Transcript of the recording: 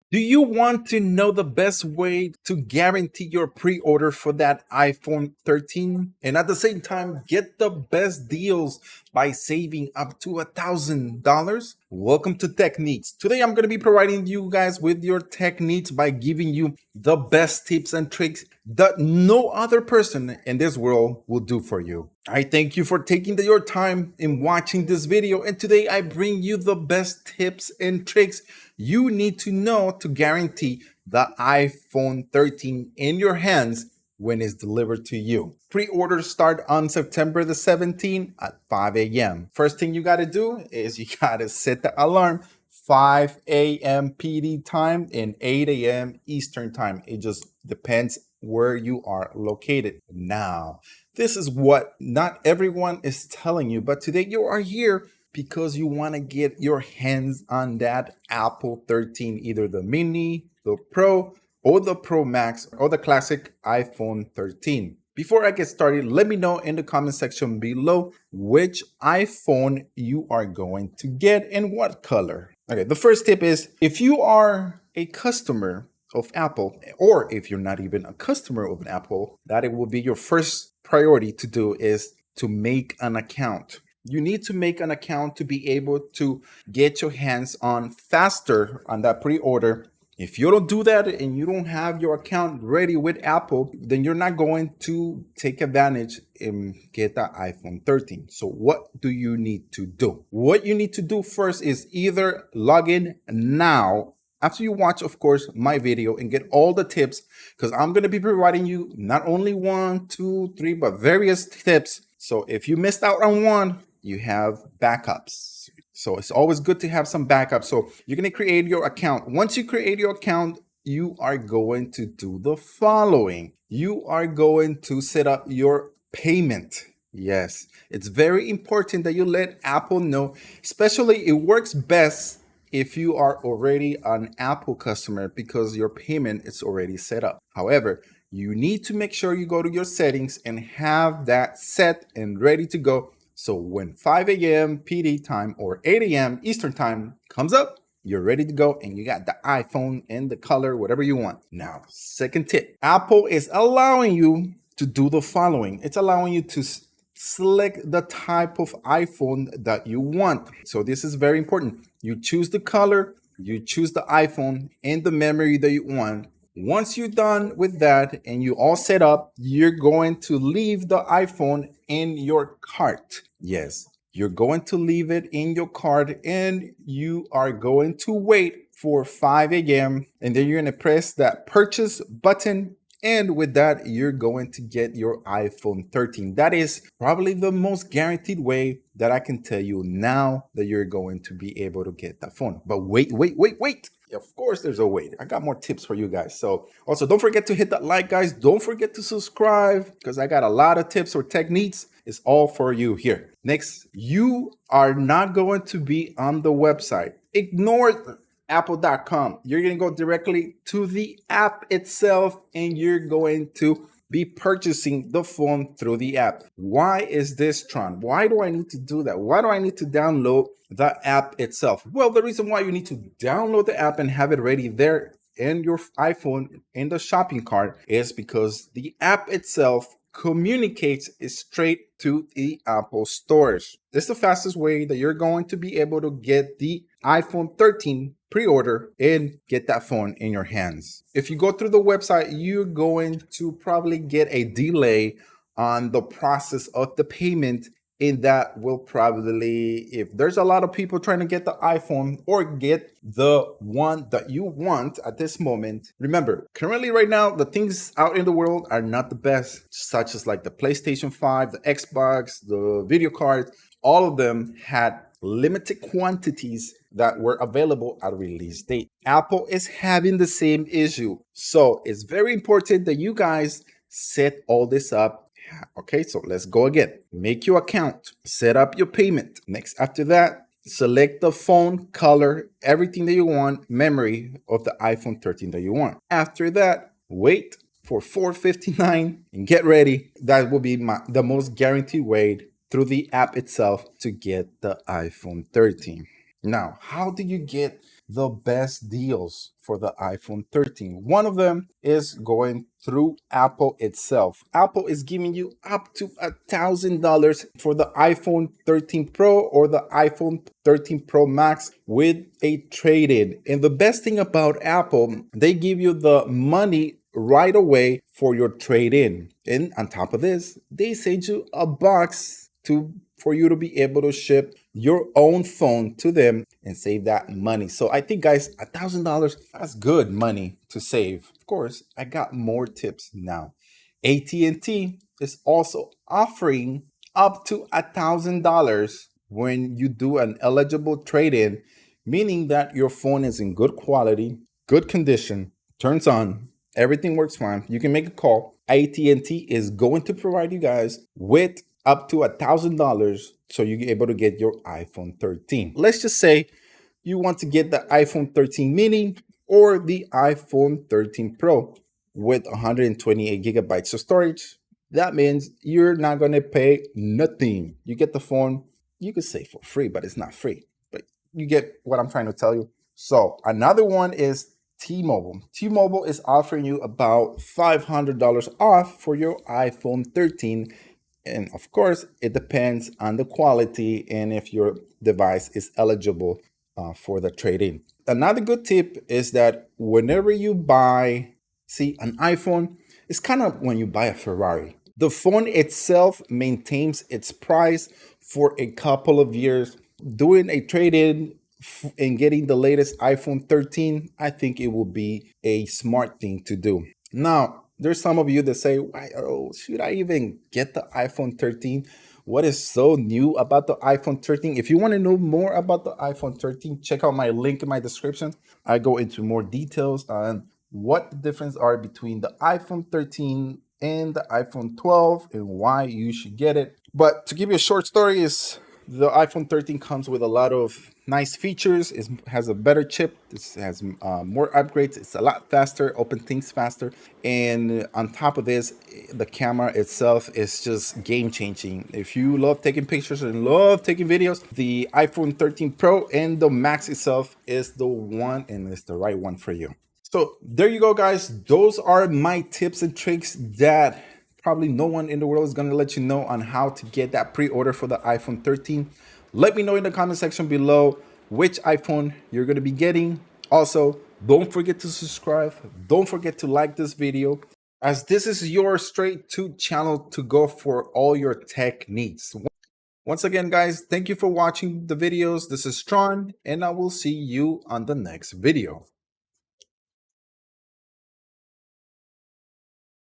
Do you want to know the best way to guarantee your pre-order for that iPhone 13 and at the same time get the best deals by saving up to $1,000? Welcome to Techniques. Today I'm going to be providing you guys with your techniques by giving you the best tips and tricks that no other person in this world will do for you. I thank you for taking your time in watching this video, and today I bring you the best tips and tricks you need to know to guarantee the iPhone 13 in your hands when it's delivered to you. Pre-orders start on September the 17th at 5 a.m. First thing you got to do is you got to set the alarm 5 a.m. PD time and 8 a.m. Eastern time. It just depends where you are located. Now, this is what not everyone is telling you, but today you are here because you want to get your hands on that Apple 13, either the mini, the Pro, or the Pro Max, or the classic iPhone 13. Before I get started, let me know in the comment section below which iPhone you are going to get and what color. Okay, the first tip is if you are a customer of Apple, or if you're not even a customer of an Apple, that it will be your first priority to do is to make an account. You need to make an account to be able to get your hands on faster on that pre-order. If you don't do that and you don't have your account ready with Apple, then you're not going to take advantage and get that iPhone 13. So what do you need to do? What you need to do first is either log in now after you watch, of course, my video and get all the tips, because I'm going to be providing you not only one, two, three, but various tips. So if you missed out on one, you have backups. So it's always good to have some backups. So you're going to create your account. Once you create your account, you are going to do the following. You are going to set up your payment. Yes, it's very important that you let Apple know, especially it works best if you are already an Apple customer because your payment is already set up. However, you need to make sure you go to your settings and have that set and ready to go. So when 5 a.m. PD time or 8 a.m. Eastern time comes up, you're ready to go and you got the iPhone in the color, whatever you want. Now, second tip, Apple is allowing you to do the following. It's allowing you to select the type of iPhone that you want. So this is very important. You choose the color, you choose the iPhone and the memory that you want. Once you're done with that and you all set up, you're going to leave the iPhone in your cart. Yes, you're going to leave it in your cart and you are going to wait for 5 a.m. and then you're going to press that purchase button. And with that, you're going to get your iPhone 13. That is probably the most guaranteed way that I can tell you now that you're going to be able to get that phone. But wait. Of course, there's a wait. I got more tips for you guys. So also don't forget to hit that like, guys. Don't forget to subscribe because I got a lot of tips or techniques. It's all for you here. Next, you are not going to be on the website. Ignore apple.com. You're going to go directly to the app itself and you're going to be purchasing the phone through the app. Why is this, Tron? Why do I need to do that? Why do I need to download the app itself? Well, the reason why you need to download the app and have it ready there in your iPhone in the shopping cart is because the app itself communicates straight to the Apple stores. This is the fastest way that you're going to be able to get the iPhone 13 pre-order and get that phone in your hands. If you go through the website, you're going to probably get a delay on the process of the payment, and that will probably, if there's a lot of people trying to get the iPhone or get the one that you want at this moment, remember, currently right now, the things out in the world are not the best, such as like the PlayStation 5, the Xbox, the video cards, all of them had limited quantities that were available at release date. Apple is having the same issue. So it's very important that you guys set all this up. Okay, so let's go again. Make your account, set up your payment. Next, after that, select the phone, color, everything that you want, memory of the iPhone 13 that you want. After that, wait for $4.59 and get ready. That will be the most guaranteed way through the app itself to get the iPhone 13. Now, how do you get the best deals for the iPhone 13. One of them is going through Apple itself. Apple is giving you up to $1,000 for the iPhone 13 Pro or the iPhone 13 Pro Max with a trade-in. And the best thing about Apple, they give you the money right away for your trade-in. And on top of this, they send you a box to for you to be able to ship your own phone to them and save that money. So I think, guys, $1,000, that's good money to save. Of course, I got more tips now. AT&T is also offering up to $1,000 when you do an eligible trade-in, meaning that your phone is in good quality, good condition, turns on, everything works fine. You can make a call. AT&T is going to provide you guys with up to $1,000 so you're able to get your iPhone 13. Let's just say you want to get the iPhone 13 mini or the iPhone 13 Pro with 128 gigabytes of storage. That means you're not going to pay nothing. You get the phone, you could say for free, but it's not free. But you get what I'm trying to tell you. So another one is T-Mobile. T-Mobile is offering you about $500 off for your iPhone 13. And of course, it depends on the quality and if your device is eligible for the trade-in. Another good tip is that whenever you buy, see, an iPhone, it's kind of when you buy a Ferrari. The phone itself maintains its price for a couple of years. Doing a trade-in and getting the latest iPhone 13, I think it will be a smart thing to do. Now, there's some of you that say, why, oh, should I even get the iPhone 13? What is so new about the iPhone 13? If you want to know more about the iPhone 13, check out my link in my description. I go into more details on what the difference are between the iPhone 13 and the iPhone 12 and why you should get it. But to give you a short story, is the iPhone 13 comes with a lot of nice features. It has a better chip. It has more upgrades. It's a lot faster, open things faster. And on top of this, the camera itself is just game changing. If you love taking pictures and love taking videos, the iPhone 13 Pro and the Max itself is the one, and it's the right one for you. So there you go, guys. Those are my tips and tricks that probably no one in the world is going to let you know on how to get that pre-order for the iPhone 13. Let me know in the comment section below which iPhone you're going to be getting. Also, don't forget to subscribe. Don't forget to like this video, as this is your straight to channel to go for all your tech needs. Once again, guys, thank you for watching the videos. This is Tron, and I will see you on the next video.